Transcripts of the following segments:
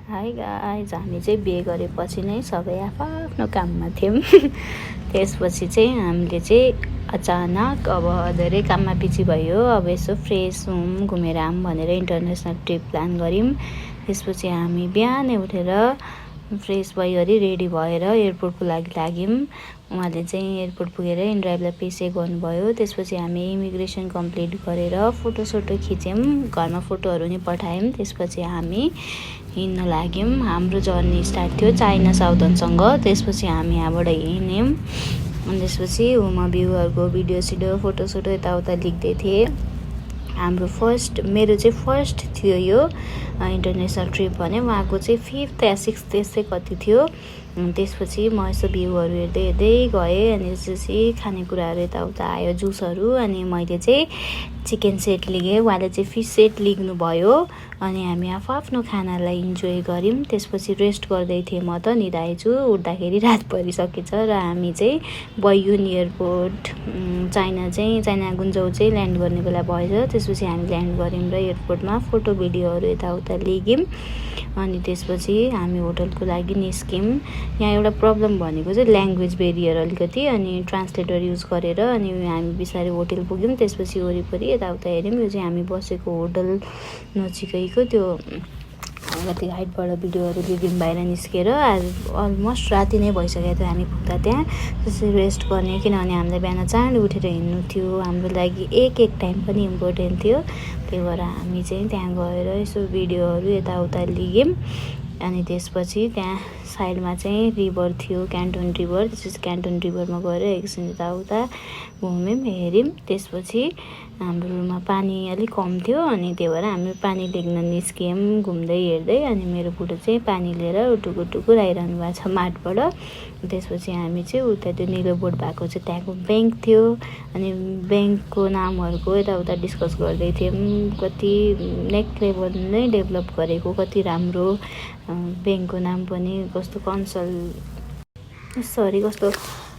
Hi guys, हामी चाहिँ बिहे गरेपछि नै सबै आफ्नो काममा थियौँ। त्यसपछि चाहिँ हामीले चाहिँ अचानक अब धेरै काममा बिजी भयो। अब यसो फ्रेस हौँ, घुमेर आऊँ भनेर इन्टरनेसनल ट्रिप प्लान गऱ्यौँ। त्यसपछि हामी बिहानै उठेर फ्रेस भइवरी रेडी भएर एयरपोर्टको लागि लाग्यौँ। उहाँले चाहिँ एयरपोर्ट पुगेर इनड्राइभलाई पे गर्नुभयो। त्यसपछि हामी इमिग्रेसन कम्प्लिट गरेर फोटोसोटो खिच्यौँ, घरमा फोटोहरू नि पठायौँ। त्यसपछि हामी हिँड्न लाग्यौँ। हाम्रो जर्नी स्टार्ट थियो चाइना साउदर्नसँग। त्यसपछि हामी यहाँबाट हिँड्यौँ अनि त्यसपछि म भ्यूहरूको भिडियो फोटोसोटो यताउता लिख्दै थिएँ। मेरो चाहिँ फर्स्ट थियो यो इन्टरनेसनल ट्रिप भने। उहाँको चाहिँ 5th या 6th त्यस्तै कति थियो। त्यसपछि म यसो भ्यूहरू हेर्दै गएँ अनि त्यसपछि खानेकुराहरू यताउता आयो, जुसहरू। अनि मैले चाहिँ चिकन सेट लिएँ, उहाँले चाहिँ फिस सेट लिनुभयो। अनि हामी आफ्नो खानालाई इन्जोय गऱ्यौँ। त्यसपछि रेस्ट गर्दै थिएँ, म त निदाएछु। उठ्दाखेरि रात परिसकेछ र हामी चाहिँ बैयुन एयरपोर्ट चाइना गुन्जौ चाहिँ ल्यान्ड गर्ने बेला भएछ। त्यसपछि हामी ल्यान्ड गऱ्यौँ र एयरपोर्टमा फोटो भिडियोहरू यताउता लिग्यौँ। अनि त्यसपछि हामी होटलको लागि निस्क्यौँ। यहाँ एउटा प्रब्लम भनेको चाहिँ ल्याङ्ग्वेज बेरियर अलिकति, अनि ट्रान्सलेटर युज गरेर अनि हामी बिस्तारै होटल पुग्यौँ। त्यसपछि वरिपरि यताउता हेऱ्यौँ। यो चाहिँ हामी बसेको होटल नजिकैको त्यो कति हाइटबाट भिडियोहरू लिग्यौँ बाहिर निस्केर। अलमोस्ट राति नै भइसकेको थियो हामी पुग्दा त्यहाँ। त्यसरी रेस्ट गर्ने, किनभने हामीलाई बिहान चाँडो उठेर हिँड्नु थियो। हाम्रो लागि एक टाइम पनि इम्पोर्टेन्ट थियो। त्यही भएर हामी चाहिँ त्यहाँ गएर यसो भिडियोहरू यताउता लिग्यौँ। अनि त्यसपछि त्यहाँ साइडमा चाहिँ रिभर थियो, क्यान्टोन रिभर। त्यसपछि क्यान्टोन रिभरमा गएर एकछिन यताउता घुम्यौँ, हेऱ्यौँ। त्यसपछि हाम्रोमा पानी अलिक कम थियो अनि त्यही भएर हामी पानी लिग्न निस्क्यौँ घुम्दै हेर्दै। अनि मेरो बुढो चाहिँ पानी लिएर टुकुर आइरहनु भएको छ माटबाट। त्यसपछि हामी चाहिँ उता त्यो निलो बोर्ड भएको चाहिँ त्यहाँको ब्याङ्क थियो। अनि ब्याङ्कको नामहरूको यताउता डिस्कस गर्दै थियौँ। कति नेक्स्ट लेभल नै डेभलप गरेको, कति राम्रो ब्याङ्कको नाम पनि, कस्तो कस्तो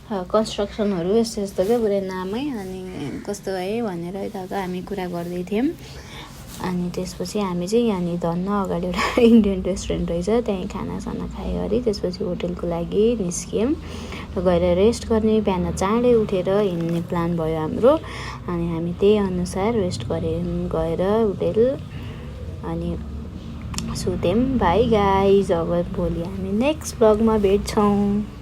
कन्स्ट्रक्सनहरू यस्तो क्या पुरै नामै, अनि कस्तो है भनेर यताउता हामी कुरा गर्दै थियौँ। अनि त्यसपछि हामी चाहिँ यहाँनिर धन्न अगाडि एउटा इन्डियन रेस्टुरेन्ट रहेछ, त्यहीँ खानासाना खायो अरे। त्यसपछि होटलको लागि निस्क्यौँ र गएर रेस्ट गर्ने। बिहान चाँडै उठेर हिँड्ने प्लान भयो हाम्रो। अनि हामी त्यही अनुसार रेस्ट गएर होटल अनि सुत्यौँ। बाई गाइज, अब भोलि हामी नेक्स्ट ब्लगमा भेट्छौँ।